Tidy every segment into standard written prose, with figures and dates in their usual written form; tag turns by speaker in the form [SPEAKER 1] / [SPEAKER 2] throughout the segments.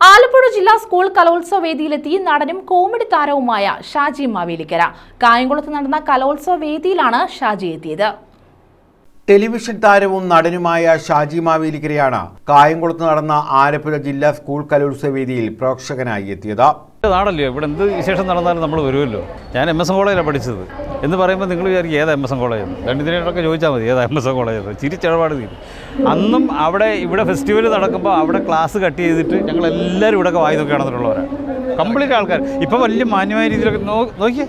[SPEAKER 1] ആലപ്പുഴ ജില്ലാ സ്കൂൾ കലോത്സവ വേദിയിലെത്തി നടനും കോമഡി താരവുമായ ഷാജി മാവേലിക്കര. കായംകുളത്ത് നടന്ന കലോത്സവ വേദിയിലാണ് ഷാജി എത്തിയത്.
[SPEAKER 2] ടെലിവിഷൻ താരവും നടനുമായ ഷാജി മാവേലിക്കരയാണ് കായംകുളത്ത് നടന്ന ആലപ്പുഴ ജില്ലാ സ്കൂൾ കലോത്സവ വേദിയിൽ പ്രേക്ഷകനായി എത്തിയത്.
[SPEAKER 3] നാടല്ലോ, ഇവിടെ എന്ത് വിശേഷം നടന്നാലും നമ്മൾ വരുമല്ലോ. ഞാൻ MS കോളേജിലാണ് പഠിച്ചത് എന്ന് പറയുമ്പോൾ നിങ്ങൾ വിചാരിക്കും ഏതാ MS കോളേജ്, രണ്ടിനോടൊക്കെ ചോദിച്ചാൽ മതി ഏതാ MS കോളേജ്, ചിരിച്ചടപാട് തീരും. അന്നും ഇവിടെ ഫെസ്റ്റിവൽ നടക്കുമ്പോൾ അവിടെ ക്ലാസ് കട്ട് ചെയ്തിട്ട് ഞങ്ങളെല്ലാവരും ഇവിടെ വായി നോക്കി നടന്നിട്ടുള്ളവരാണ്, കംപ്ലീറ്റ് ആൾക്കാർ. ഇപ്പോൾ വലിയ മാന്യമായ രീതിയിലൊക്കെ നോക്കിയേ,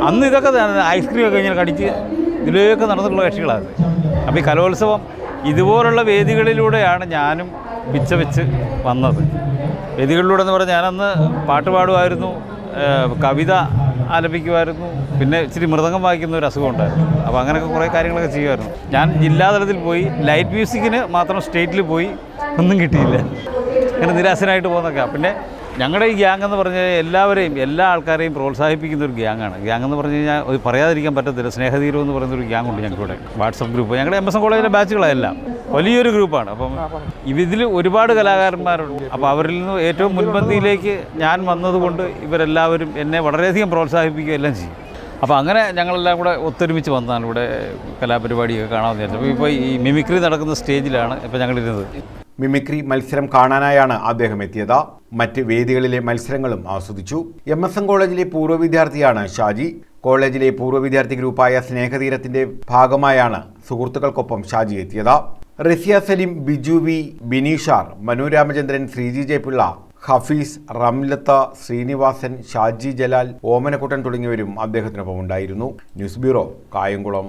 [SPEAKER 3] അന്ന് ഇതൊക്കെ ഐസ്ക്രീമൊക്കെ ഇങ്ങനെ കടിച്ച് ഇതിലേക്ക് നടന്നിട്ടുള്ള കക്ഷികളാണ്. അപ്പോൾ ഈ കലോത്സവം ഇതുപോലുള്ള വേദികളിലൂടെയാണ് ഞാനും വെച്ച് വന്നത്. വേദികളിലൂടെ എന്ന് പറഞ്ഞാൽ ഞാനന്ന് പാട്ട് പാടുമായിരുന്നു, കവിത ആലപിക്കുമായിരുന്നു, പിന്നെ ഇച്ചിരി മൃദംഗം വായിക്കുന്ന ഒരു അസുഖം ഉണ്ടായിരുന്നു. അപ്പോൾ അങ്ങനെയൊക്കെ കുറേ കാര്യങ്ങളൊക്കെ ചെയ്യുമായിരുന്നു. ഞാൻ ജില്ലാതലത്തിൽ പോയി, ലൈറ്റ് മ്യൂസിക്കിന് മാത്രം സ്റ്റേറ്റിൽ പോയി, ഒന്നും കിട്ടിയില്ല. അങ്ങനെ നിരാശനായിട്ട് പോകുന്നൊക്കെ. പിന്നെ ഞങ്ങളുടെ ഈ ഗ്യാങ് എന്ന് പറഞ്ഞാൽ എല്ലാ ആൾക്കാരെയും പ്രോത്സാഹിപ്പിക്കുന്ന ഒരു ഗ്യാങ്ങാണ്. ഗ്യാങ് എന്ന് പറഞ്ഞു കഴിഞ്ഞാൽ അത് പറയാതിരിക്കാൻ പറ്റത്തില്ല. സ്നേഹതീരം എന്ന് പറയുന്നൊരു ഗ്യാങ് ഉണ്ട് ഞങ്ങൾക്കിവിടെ, വാട്സപ്പ് ഗ്രൂപ്പ്. ഞങ്ങളുടെ MS കോളേജിലെ ബാച്ചുകളെല്ലാം വലിയൊരു ഗ്രൂപ്പാണ്. അപ്പം ഇതിൽ ഒരുപാട് കലാകാരന്മാരുണ്ട്. അപ്പോൾ അവരിൽ നിന്ന് ഏറ്റവും മുൻപന്തിയിലേക്ക് ഞാൻ വന്നതുകൊണ്ട് ഇവരെല്ലാവരും എന്നെ വളരെയധികം പ്രോത്സാഹിപ്പിക്കുകയും എല്ലാം ചെയ്യും. അപ്പോൾ അങ്ങനെ ഞങ്ങളെല്ലാം കൂടെ ഒത്തൊരുമിച്ച് വന്നതാണ് ഇവിടെ കലാപരിപാടിയൊക്കെ കാണാമെന്ന് വിചാരിച്ചു. ഇപ്പോൾ ഈ മിമിക്രി നടക്കുന്ന സ്റ്റേജിലാണ് ഇപ്പോൾ ഞങ്ങളിരുന്നത്.
[SPEAKER 2] മിമിക്രി മത്സരം കാണാനായാണ് അദ്ദേഹം എത്തിയത്. മറ്റ് വേദികളിലെ മത്സരങ്ങളും ആസ്വദിച്ചു. MSM കോളേജിലെ പൂർവ്വ വിദ്യാർത്ഥിയാണ് ഷാജി. കോളേജിലെ പൂർവ്വ വിദ്യാർത്ഥി ഗ്രൂപ്പായ സ്നേഹതീരത്തിന്റെ ഭാഗമായാണ് സുഹൃത്തുക്കൾക്കൊപ്പം ഷാജി എത്തിയത്. റസിയ സലീം, ബിജു വി, ബിനീഷാർ, മനു രാമചന്ദ്രൻ, ശ്രീജി ജയപിള്ള, ഹഫീസ്, റംലത്ത, ശ്രീനിവാസൻ, ഷാജി ജലാൽ, ഓമനക്കുട്ടൻ തുടങ്ങിയവരും അദ്ദേഹത്തിനൊപ്പം ഉണ്ടായിരുന്നു. News bureau, Kayamkulam.